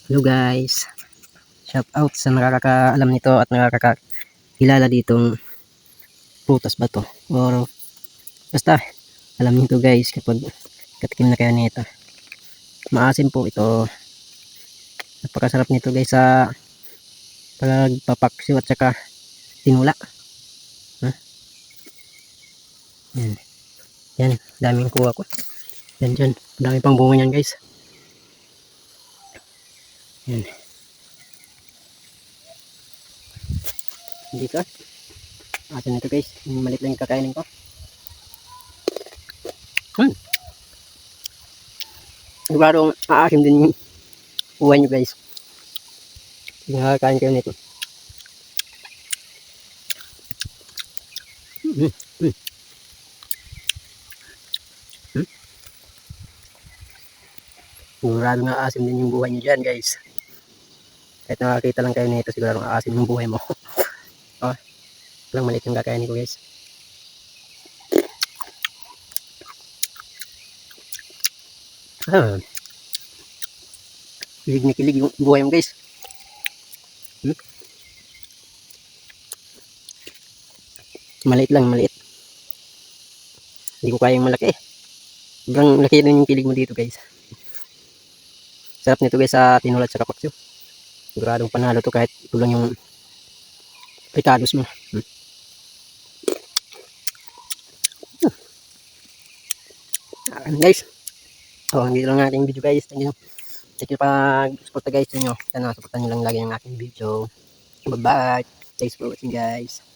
Hello guys, shout out sa nakakaalam nito at nakakakilala ditong prutas ba to or basta alam nito guys kapag katikim na kaya nito. Maasim po ito, napakasarap nito guys sa pagpapaksiw at saka tinula. Yan, yan, daming kuha ko. Yan, dami pang bunga yan guys. Yan, hindi ka asin nito guys, maliit lang yung kakainin ko. Sigurado aasim din yung buhay nyo guys. Nakakain kayo nito. Mm, mm, mm. Sigurado nga aasim din yung buhay nyo dyan guys. Kahit nakakita lang kayo nito, sigurado nga aasim yung buhay mo. Oh, lang maliit yung kakainin ko guys. Ah, kilig na kilig yung buhay mo guys. Maliit lang, maliit. Hindi ko kayang malaki. Sobrang laki din yung kilig mo dito guys. Sarap nito guys sa tinulat sa kapaksyo. Siguradong panalo to kahit ito lang yung ricados mo. Guys, hindi lang ating video guys. Thank you pag-suporta guys sa inyo. Sana supportan nyo lang lagi ang aking video. Bye bye. Thanks for watching guys.